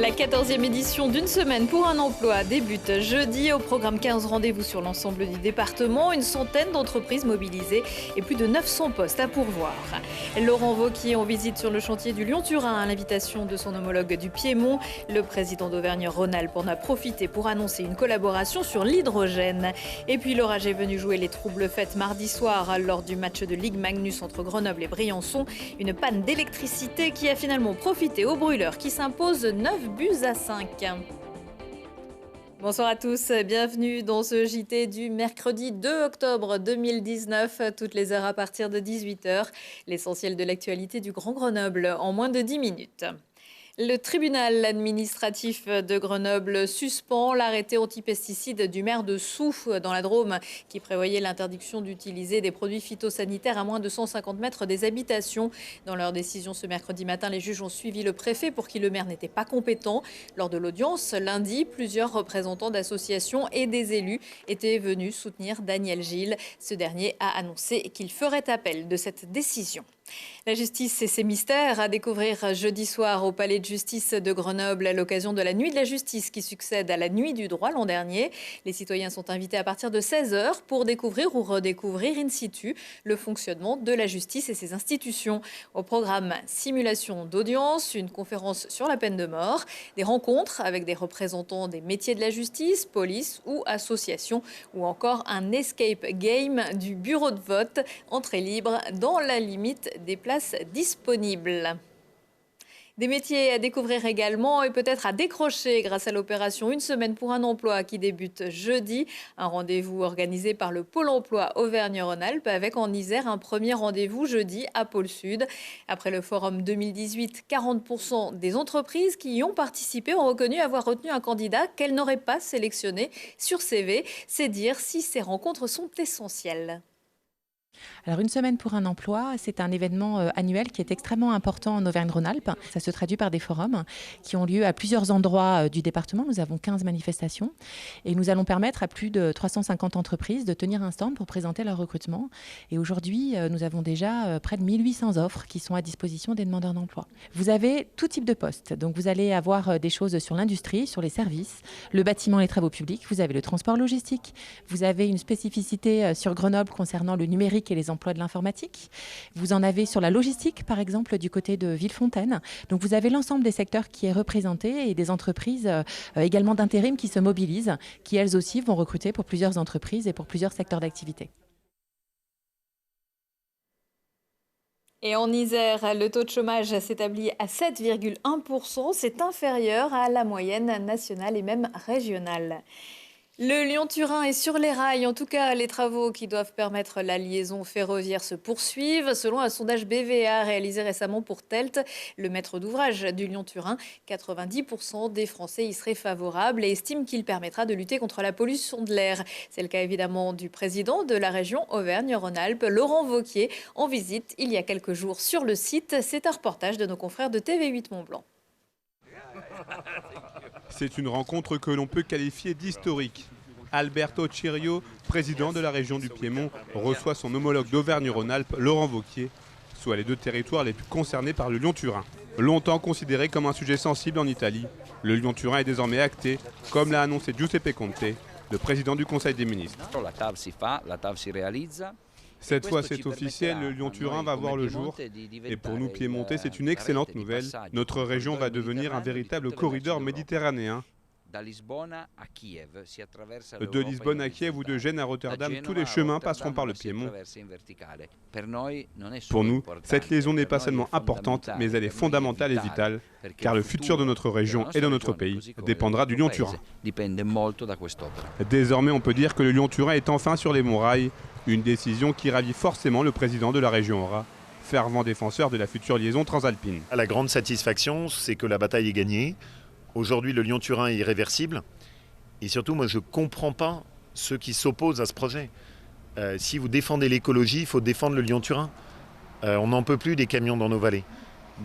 La 14e édition d'une semaine pour un emploi débute jeudi. Au programme 15 rendez-vous sur l'ensemble du département, une centaine d'entreprises mobilisées et plus de 900 postes à pourvoir. Laurent Wauquiez en visite sur le chantier du Lyon-Turin à l'invitation de son homologue du Piémont. Le président d'Auvergne-Rhône-Alpes en a profité pour annoncer une collaboration sur l'hydrogène. Et puis l'orage est venu jouer les troubles faits mardi soir lors du match de Ligue Magnus entre Grenoble et Briançon. Une panne d'électricité qui a finalement profité aux brûleurs qui s'imposent 9-5. Bonsoir à tous, bienvenue dans ce JT du mercredi 2 octobre 2019, toutes les heures à partir de 18h. L'essentiel de l'actualité du Grand Grenoble en moins de 10 minutes. Le tribunal administratif de Grenoble suspend l'arrêté antipesticide du maire de Souf dans la Drôme qui prévoyait l'interdiction d'utiliser des produits phytosanitaires à moins de 150 mètres des habitations. Dans leur décision ce mercredi matin, les juges ont suivi le préfet pour qui le maire n'était pas compétent. Lors de l'audience, lundi, plusieurs représentants d'associations et des élus étaient venus soutenir Daniel Gilles. Ce dernier a annoncé qu'il ferait appel de cette décision. La justice et ses mystères à découvrir jeudi soir au Palais de justice de Grenoble à l'occasion de la Nuit de la justice qui succède à la Nuit du droit l'an dernier. Les citoyens sont invités à partir de 16h pour découvrir ou redécouvrir in situ le fonctionnement de la justice et ses institutions. Au programme, simulation d'audience, une conférence sur la peine de mort, des rencontres avec des représentants des métiers de la justice, police ou associations, ou encore un escape game du bureau de vote, entrée libre dans la limite des places disponibles. Des métiers à découvrir également et peut-être à décrocher grâce à l'opération Une semaine pour un emploi qui débute jeudi. Un rendez-vous organisé par le Pôle emploi Auvergne-Rhône-Alpes avec en Isère un premier rendez-vous jeudi à Pôle Sud. Après le forum 2018, 40% des entreprises qui y ont participé ont reconnu avoir retenu un candidat qu'elles n'auraient pas sélectionné sur CV. C'est dire si ces rencontres sont essentielles. Alors Une semaine pour un emploi, c'est un événement annuel qui est extrêmement important en Auvergne-Rhône-Alpes. Ça se traduit par des forums qui ont lieu à plusieurs endroits du département. Nous avons 15 manifestations et nous allons permettre à plus de 350 entreprises de tenir un stand pour présenter leur recrutement. Et aujourd'hui, nous avons déjà près de 1800 offres qui sont à disposition des demandeurs d'emploi. Vous avez tout type de postes. Donc vous allez avoir des choses sur l'industrie, sur les services, le bâtiment, les travaux publics. Vous avez le transport logistique. Vous avez une spécificité sur Grenoble concernant le numérique et les emplois de l'informatique. Vous en avez sur la logistique, par exemple, du côté de Villefontaine. Donc vous avez l'ensemble des secteurs qui est représenté et des entreprises également d'intérim qui se mobilisent, qui elles aussi vont recruter pour plusieurs entreprises et pour plusieurs secteurs d'activité. Et en Isère, le taux de chômage s'établit à 7,1%. C'est inférieur à la moyenne nationale et même régionale. Le Lyon-Turin est sur les rails. En tout cas, les travaux qui doivent permettre la liaison ferroviaire se poursuivent. Selon un sondage BVA réalisé récemment pour Telt, le maître d'ouvrage du Lyon-Turin, 90% des Français y seraient favorables et estiment qu'il permettra de lutter contre la pollution de l'air. C'est le cas évidemment du président de la région Auvergne-Rhône-Alpes, Laurent Wauquiez, en visite il y a quelques jours sur le site. C'est un reportage de nos confrères de TV8 Mont-Blanc. C'est une rencontre que l'on peut qualifier d'historique. Alberto Cirio, président de la région du Piémont, reçoit son homologue d'Auvergne-Rhône-Alpes, Laurent Wauquiez, soit les deux territoires les plus concernés par le Lyon-Turin. Longtemps considéré comme un sujet sensible en Italie, le Lyon-Turin est désormais acté, comme l'a annoncé Giuseppe Conte, le président du Conseil des ministres. La TAV si fa, la TAV si réalise. Cette fois, c'est officiel, le Lyon-Turin va voir le jour. Et pour nous, Piémontais, c'est une excellente nouvelle. Notre région va devenir un véritable corridor méditerranéen. De Lisbonne à Kiev ou de Gênes à Rotterdam, tous les chemins passeront par le Piémont. Pour nous, cette liaison n'est pas seulement importante, mais elle est fondamentale et vitale, car le futur de notre région et de notre pays dépendra du Lyon-Turin. Désormais, on peut dire que le Lyon-Turin est enfin sur les bons rails, une décision qui ravit forcément le président de la région Aura, fervent défenseur de la future liaison transalpine. La grande satisfaction, c'est que la bataille est gagnée. Aujourd'hui, le Lyon-Turin est irréversible. Et surtout, moi, je ne comprends pas ceux qui s'opposent à ce projet. Si vous défendez l'écologie, il faut défendre le Lyon-Turin. On n'en peut plus des camions dans nos vallées.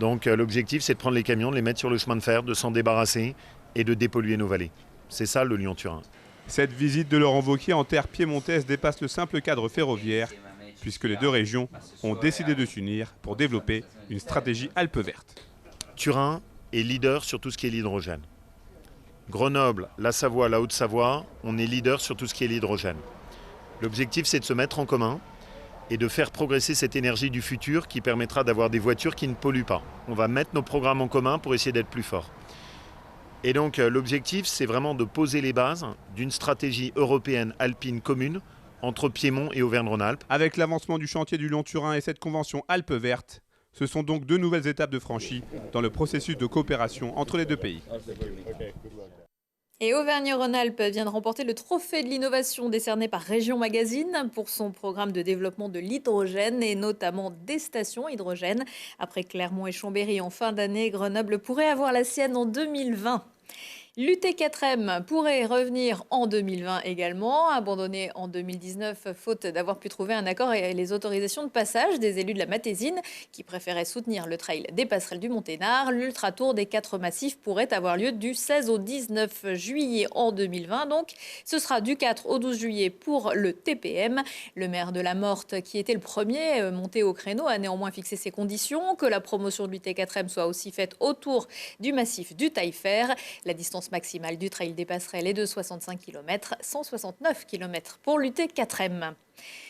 Donc l'objectif, c'est de prendre les camions, de les mettre sur le chemin de fer, de s'en débarrasser et de dépolluer nos vallées. C'est ça le Lyon-Turin. Cette visite de Laurent Wauquiez en terre piémontaise dépasse le simple cadre ferroviaire, puisque les deux régions ont décidé de s'unir pour développer une stratégie Alpes vertes. Turin, est leader sur tout ce qui est l'hydrogène. Grenoble, la Savoie, la Haute-Savoie, on est leader sur tout ce qui est l'hydrogène. L'objectif, c'est de se mettre en commun et de faire progresser cette énergie du futur qui permettra d'avoir des voitures qui ne polluent pas. On va mettre nos programmes en commun pour essayer d'être plus forts. Et donc l'objectif, c'est vraiment de poser les bases d'une stratégie européenne alpine commune entre Piémont et Auvergne-Rhône-Alpes. Avec l'avancement du chantier du Lyon-Turin et cette convention Alpes vertes, ce sont donc 2 nouvelles étapes de franchies dans le processus de coopération entre les 2 pays. Et Auvergne-Rhône-Alpes vient de remporter le trophée de l'innovation décerné par Région Magazine pour son programme de développement de l'hydrogène et notamment des stations hydrogène. Après Clermont et Chambéry en fin d'année, Grenoble pourrait avoir la sienne en 2020. L'UT4M pourrait revenir en 2020 également, abandonné en 2019 faute d'avoir pu trouver un accord et les autorisations de passage des élus de la Matésine qui préféraient soutenir le trail des passerelles du Monténard. L'Ultra Tour des 4 massifs pourrait avoir lieu du 16 au 19 juillet en 2020. Donc ce sera du 4 au 12 juillet pour le TPM. Le maire de la Morte, qui était le premier monté au créneau, a néanmoins fixé ses conditions, que la promotion de l'UT4M soit aussi faite autour du massif du Taillefer. La distance maximale du trail des passerelles est de 65 km, 169 km pour l'UT4M.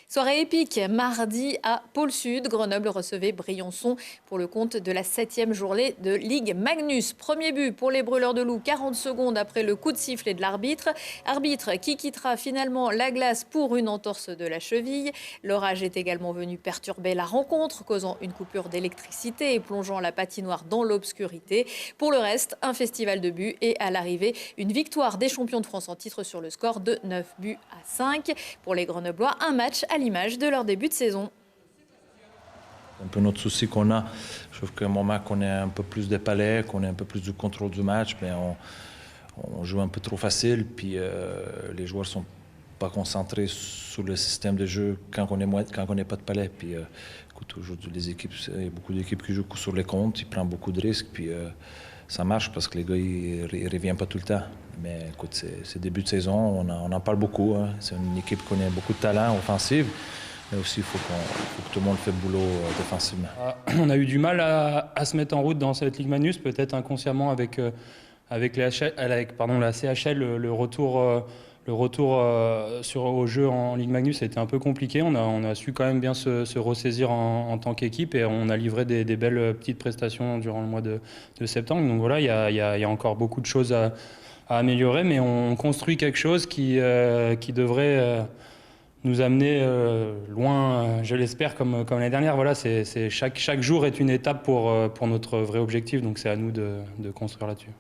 Soirée épique, mardi à Pôle Sud. Grenoble recevait Briançon pour le compte de la 7e journée de Ligue Magnus. Premier but pour les Brûleurs de Loup, 40 secondes après le coup de sifflet de l'arbitre. Arbitre qui quittera finalement la glace pour une entorse de la cheville. L'orage est également venu perturber la rencontre, causant une coupure d'électricité et plongeant la patinoire dans l'obscurité. Pour le reste, un festival de buts et à l'arrivée, une victoire des champions de France en titre sur le score de 9 buts à 5. Pour les Grenoblois, un match à l'image de leur début de saison. Un peu notre souci qu'on a, je trouve qu'à un moment qu'on ait un peu plus de palais, qu'on ait un peu plus de contrôle du match, mais on joue un peu trop facile, puis les joueurs sont pas concentrés sur le système de jeu quand on n'est pas de palais. Puis écoute, aujourd'hui les équipes, il y a beaucoup d'équipes qui jouent sur les comptes, ils prennent beaucoup de risques, puis ça marche parce que les gars ils reviennent pas tout le temps. Mais écoute, c'est début de saison, on en parle beaucoup. Hein. C'est une équipe qui a beaucoup de talent offensif, mais aussi il faut que tout le monde fasse le boulot défensivement. On a eu du mal à se mettre en route dans cette Ligue Magnus, peut-être inconsciemment avec la CHL, le retour au jeu en Ligue Magnus a été un peu compliqué. On a su quand même bien se ressaisir en tant qu'équipe et on a livré des belles petites prestations durant le mois de septembre. Donc voilà, il y a encore beaucoup de choses à améliorer, mais on construit quelque chose qui devrait nous amener loin, je l'espère, comme l'année dernière. Voilà, chaque jour est une étape pour notre vrai objectif, donc c'est à nous de construire là-dessus.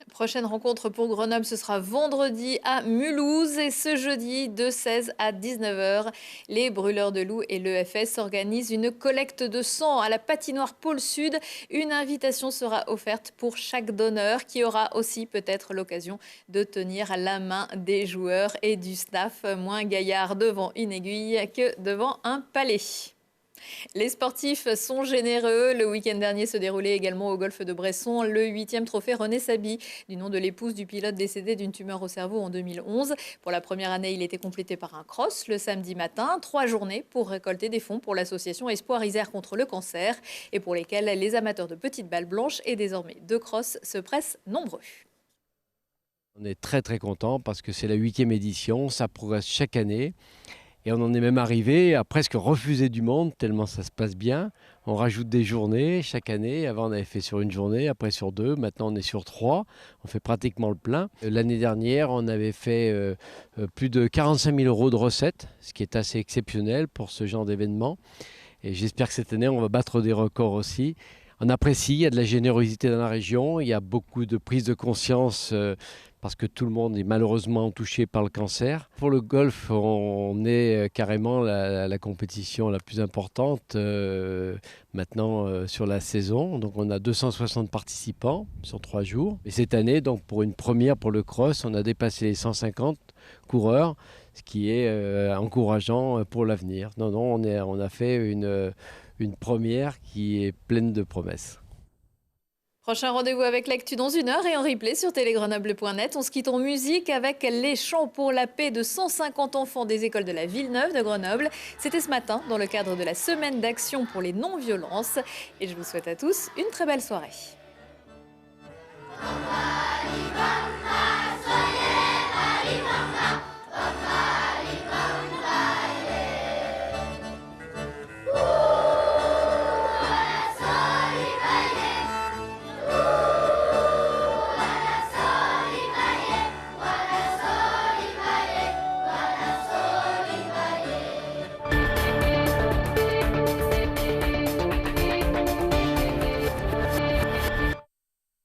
Prochaine rencontre pour Grenoble, ce sera vendredi à Mulhouse et ce jeudi de 16 à 19h. Les Brûleurs de Loup et l'EFS organisent une collecte de sang à la patinoire Pôle Sud. Une invitation sera offerte pour chaque donneur qui aura aussi peut-être l'occasion de tenir la main des joueurs et du staff. Moins gaillard devant une aiguille que devant un palais. Les sportifs sont généreux. Le week-end dernier se déroulait également au golfe de Bresson le 8e trophée René Saby, du nom de l'épouse du pilote décédé d'une tumeur au cerveau en 2011. Pour la première année, il était complété par un cross le samedi matin. 3 journées pour récolter des fonds pour l'association Espoir Isère contre le cancer et pour lesquelles les amateurs de petites balles blanches et désormais de cross se pressent nombreux. On est très très content parce que c'est la 8e édition, ça progresse chaque année. Et on en est même arrivé à presque refuser du monde, tellement ça se passe bien. On rajoute des journées chaque année. Avant, on avait fait sur une journée, après sur 2. Maintenant, on est sur 3. On fait pratiquement le plein. L'année dernière, on avait fait plus de 45 000 € de recettes, ce qui est assez exceptionnel pour ce genre d'événement. Et j'espère que cette année, on va battre des records aussi. On apprécie, il y a de la générosité dans la région, il y a beaucoup de prise de conscience parce que tout le monde est malheureusement touché par le cancer. Pour le golf, on est carrément la compétition la plus importante maintenant sur la saison. Donc on a 260 participants sur 3 jours. Et cette année, donc pour une première pour le cross, on a dépassé les 150 coureurs, ce qui est encourageant pour l'avenir. Non, on a fait une première qui est pleine de promesses. Prochain rendez-vous avec l'actu dans 1 heure et en replay sur télégrenoble.net. On se quitte en musique avec les chants pour la paix de 150 enfants des écoles de la Villeneuve de Grenoble. C'était ce matin dans le cadre de la semaine d'action pour les non-violences. Et je vous souhaite à tous une très belle soirée.